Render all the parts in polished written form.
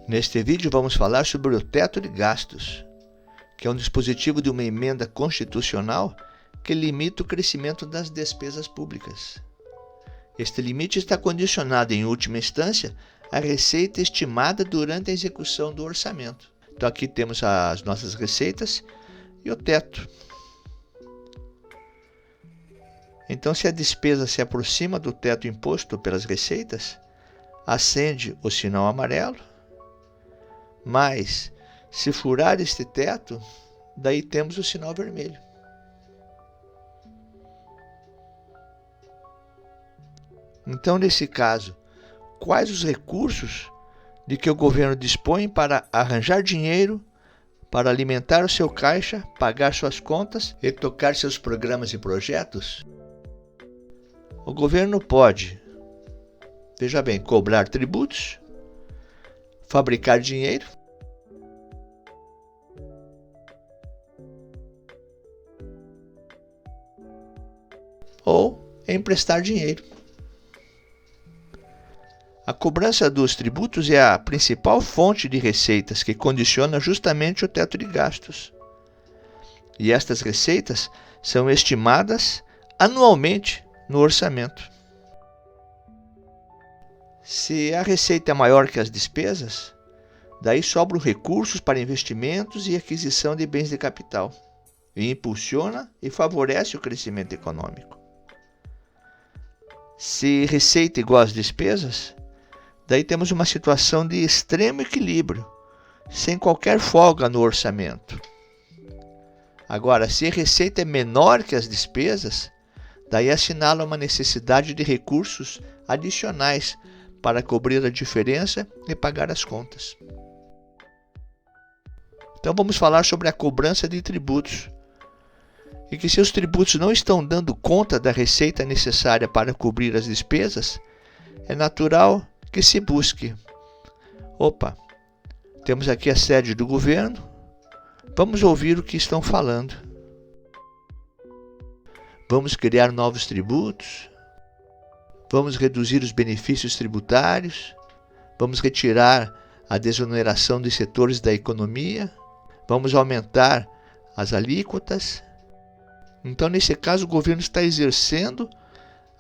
Neste vídeo vamos falar sobre o teto de gastos, que é um dispositivo de uma emenda constitucional que limita o crescimento das despesas públicas. Este limite está condicionado, em última instância, à receita estimada durante a execução do orçamento. Então aqui temos as nossas receitas e o teto. Então, se a despesa se aproxima do teto imposto pelas receitas, acende o sinal amarelo, mas se furar este teto, daí temos o sinal vermelho. Então, nesse caso, quais os recursos de que o governo dispõe para arranjar dinheiro, para alimentar o seu caixa, pagar suas contas e tocar seus programas e projetos? O governo pode, veja bem, cobrar tributos, fabricar dinheiro, ou emprestar dinheiro. A cobrança dos tributos é a principal fonte de receitas que condiciona justamente o teto de gastos. E estas receitas são estimadas anualmente no orçamento. Se a receita é maior que as despesas, daí sobram recursos para investimentos e aquisição de bens de capital, e impulsiona e favorece o crescimento econômico. Se receita é igual às despesas, daí temos uma situação de extremo equilíbrio, sem qualquer folga no orçamento. Agora, se a receita é menor que as despesas, daí assinala uma necessidade de recursos adicionais para cobrir a diferença e pagar as contas. Então vamos falar sobre a cobrança de tributos. E que se os tributos não estão dando conta da receita necessária para cobrir as despesas, é natural que se busque. Temos aqui a sede do governo, vamos ouvir o que estão falando. Vamos criar novos tributos, vamos reduzir os benefícios tributários, vamos retirar a desoneração dos setores da economia, vamos aumentar as alíquotas. Então, nesse caso, o governo está exercendo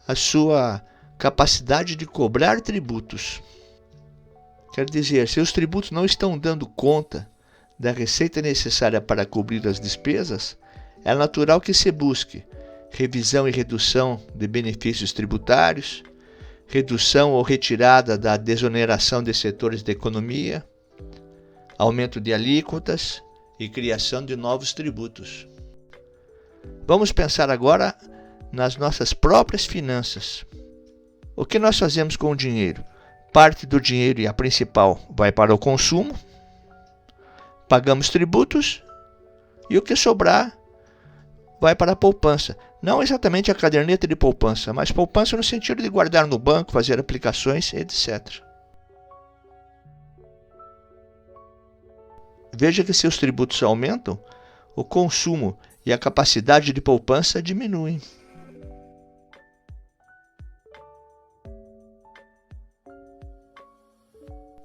a sua capacidade de cobrar tributos. Quer dizer, se os tributos não estão dando conta da receita necessária para cobrir as despesas, é natural que se busque revisão e redução de benefícios tributários, redução ou retirada da desoneração de setores da economia, aumento de alíquotas e criação de novos tributos. Vamos pensar agora nas nossas próprias finanças. O que nós fazemos com o dinheiro? Parte do dinheiro, e a principal, vai para o consumo, pagamos tributos e o que sobrar vai para a poupança. Não exatamente a caderneta de poupança, mas poupança no sentido de guardar no banco, fazer aplicações, etc. Veja que se os tributos aumentam, o consumo e a capacidade de poupança diminuem.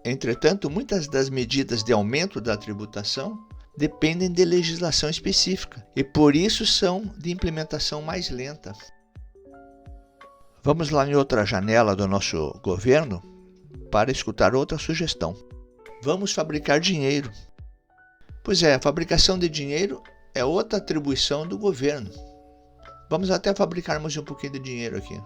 Entretanto, muitas das medidas de aumento da tributação dependem de legislação específica e por isso são de implementação mais lenta. Vamos lá em outra janela do nosso governo para escutar outra sugestão. Vamos fabricar dinheiro. Pois é, a fabricação de dinheiro é outra atribuição do governo. Vamos até fabricarmos um pouquinho de dinheiro aqui.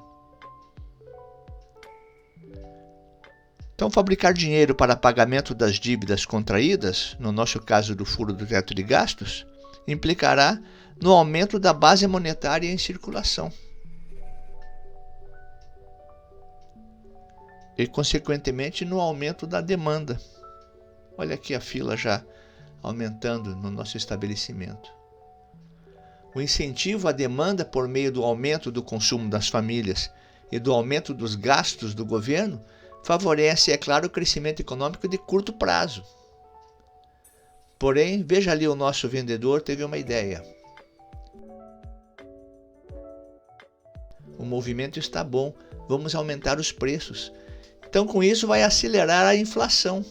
Então, fabricar dinheiro para pagamento das dívidas contraídas, no nosso caso do furo do teto de gastos, implicará no aumento da base monetária em circulação. E, consequentemente, no aumento da demanda. Olha aqui a fila já aumentando no nosso estabelecimento. O incentivo à demanda por meio do aumento do consumo das famílias e do aumento dos gastos do governo favorece, é claro, o crescimento econômico de curto prazo. Porém, veja ali, o nosso vendedor teve uma ideia. O movimento está bom, vamos aumentar os preços. Então, com isso, vai acelerar a inflação.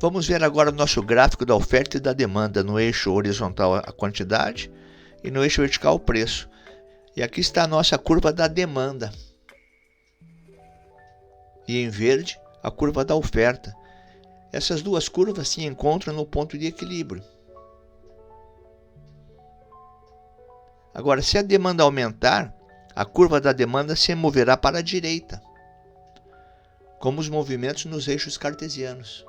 Vamos ver agora o nosso gráfico da oferta e da demanda no eixo horizontal a quantidade e no eixo vertical o preço. E aqui está a nossa curva da demanda. E em verde, a curva da oferta. Essas duas curvas se encontram no ponto de equilíbrio. Agora, se a demanda aumentar, a curva da demanda se moverá para a direita, como os movimentos nos eixos cartesianos.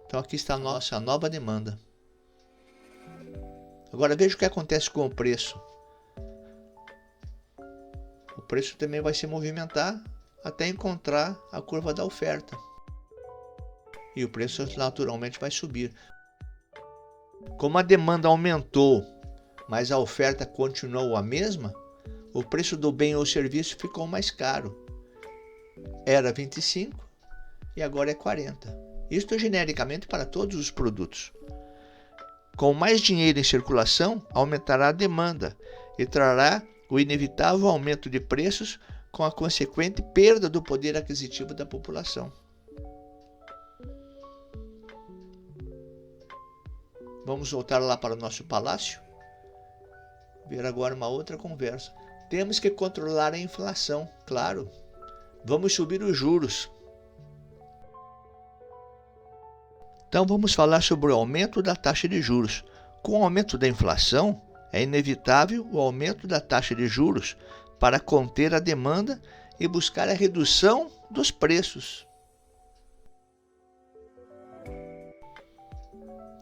Então aqui está a nossa nova demanda. Agora veja o que acontece com o preço. O preço também vai se movimentar até encontrar a curva da oferta. E o preço naturalmente vai subir. Como a demanda aumentou, mas a oferta continuou a mesma, o preço do bem ou serviço ficou mais caro. Era 25 e agora é 40. Isto genericamente para todos os produtos. Com mais dinheiro em circulação, aumentará a demanda e trará o inevitável aumento de preços com a consequente perda do poder aquisitivo da população. Vamos voltar lá para o nosso palácio, ver agora uma outra conversa. Temos que controlar a inflação, claro. Vamos subir os juros. Então vamos falar sobre o aumento da taxa de juros. Com o aumento da inflação, é inevitável o aumento da taxa de juros para conter a demanda e buscar a redução dos preços.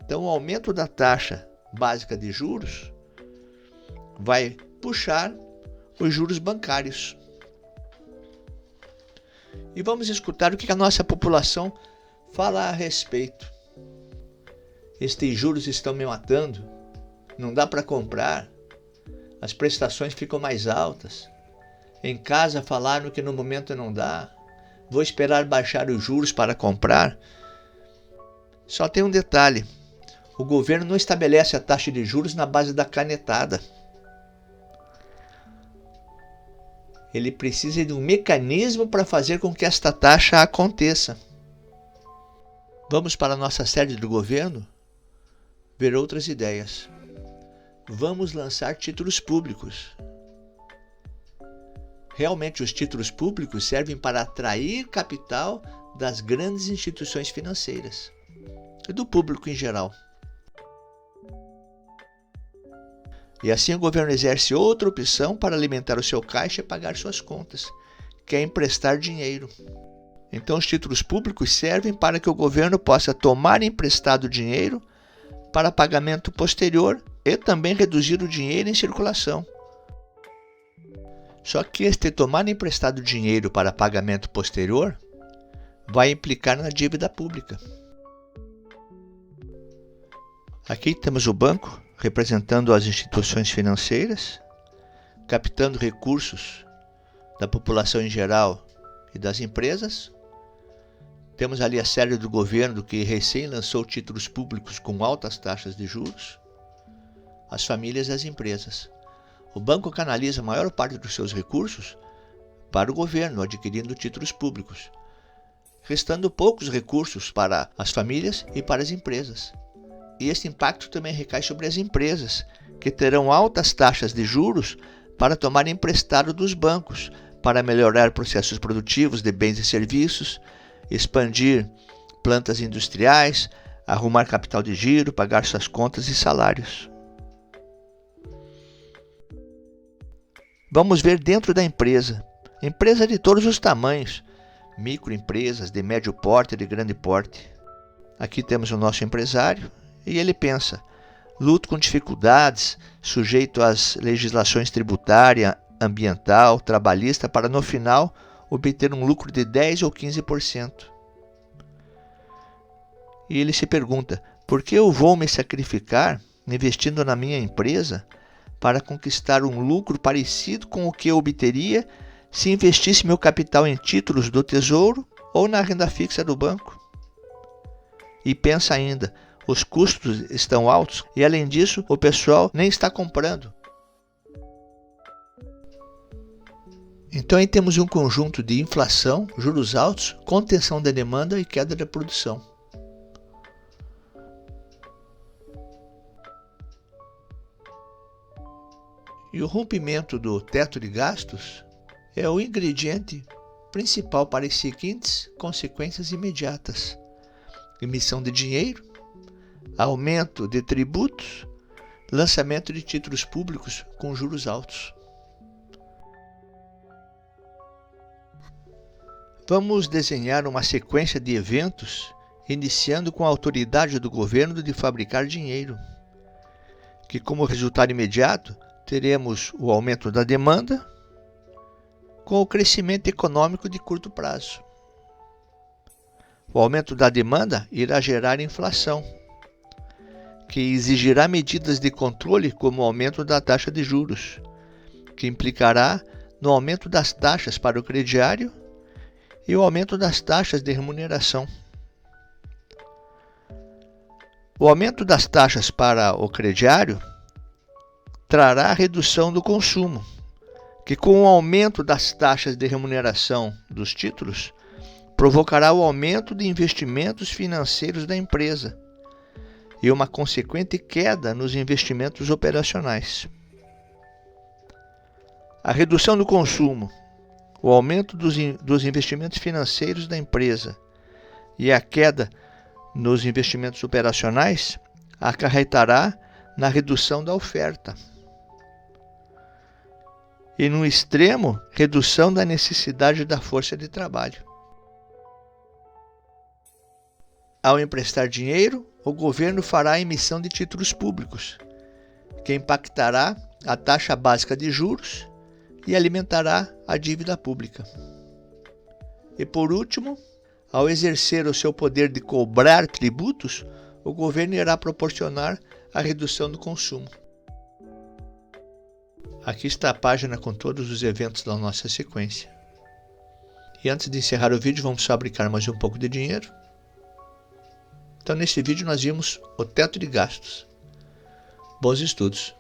Então, o aumento da taxa básica de juros vai puxar os juros bancários. E vamos escutar o que a nossa população fala a respeito. Estes juros estão me matando, não dá para comprar, as prestações ficam mais altas. Em casa falaram que no momento não dá, vou esperar baixar os juros para comprar. Só tem um detalhe. O governo não estabelece a taxa de juros na base da canetada. Ele precisa de um mecanismo para fazer com que esta taxa aconteça. Vamos para a nossa sede do governo ver outras ideias. Vamos lançar títulos públicos. Realmente, os títulos públicos servem para atrair capital das grandes instituições financeiras e do público em geral. E assim o governo exerce outra opção para alimentar o seu caixa e pagar suas contas, que é emprestar dinheiro. Então os títulos públicos servem para que o governo possa tomar emprestado dinheiro para pagamento posterior e também reduzir o dinheiro em circulação. Só que este tomar emprestado dinheiro para pagamento posterior vai implicar na dívida pública. Aqui temos o banco representando as instituições financeiras, captando recursos da população em geral e das empresas. Temos ali a sede do governo que recém lançou títulos públicos com altas taxas de juros, as famílias e as empresas. O banco canaliza a maior parte dos seus recursos para o governo, adquirindo títulos públicos, restando poucos recursos para as famílias e para as empresas. E esse impacto também recai sobre as empresas, que terão altas taxas de juros para tomar emprestado dos bancos, para melhorar processos produtivos de bens e serviços, expandir plantas industriais, arrumar capital de giro, pagar suas contas e salários. Vamos ver dentro da empresa. Empresa de todos os tamanhos, microempresas, de médio porte e de grande porte. Aqui temos o nosso empresário e ele pensa: luto com dificuldades, sujeito às legislações tributária, ambiental, trabalhista, para no final obter um lucro de 10 ou 15%. E ele se pergunta: por que eu vou me sacrificar investindo na minha empresa para conquistar um lucro parecido com o que eu obteria se investisse meu capital em títulos do Tesouro ou na renda fixa do banco? E pensa ainda: os custos estão altos e, além disso, o pessoal nem está comprando. Então aí temos um conjunto de inflação, juros altos, contenção da demanda e queda da produção. E o rompimento do teto de gastos é o ingrediente principal para as seguintes consequências imediatas: emissão de dinheiro, aumento de tributos, lançamento de títulos públicos com juros altos. Vamos desenhar uma sequência de eventos, iniciando com a autoridade do governo de fabricar dinheiro, que como resultado imediato teremos o aumento da demanda com o crescimento econômico de curto prazo. O aumento da demanda irá gerar inflação, que exigirá medidas de controle como o aumento da taxa de juros, que implicará no aumento das taxas para o crediário e o aumento das taxas de remuneração. O aumento das taxas para o crediário trará redução do consumo, que com o aumento das taxas de remuneração dos títulos, provocará o aumento de investimentos financeiros da empresa e uma consequente queda nos investimentos operacionais. A redução do consumo, o aumento dos investimentos financeiros da empresa e a queda nos investimentos operacionais acarretará na redução da oferta. E, no extremo, redução da necessidade da força de trabalho. Ao emprestar dinheiro, o governo fará a emissão de títulos públicos, que impactará a taxa básica de juros e alimentará a dívida pública. E, por último, ao exercer o seu poder de cobrar tributos, o governo irá proporcionar a redução do consumo. Aqui está a página com todos os eventos da nossa sequência. E antes de encerrar o vídeo, vamos fabricar mais um pouco de dinheiro. Então, nesse vídeo nós vimos o teto de gastos. Bons estudos!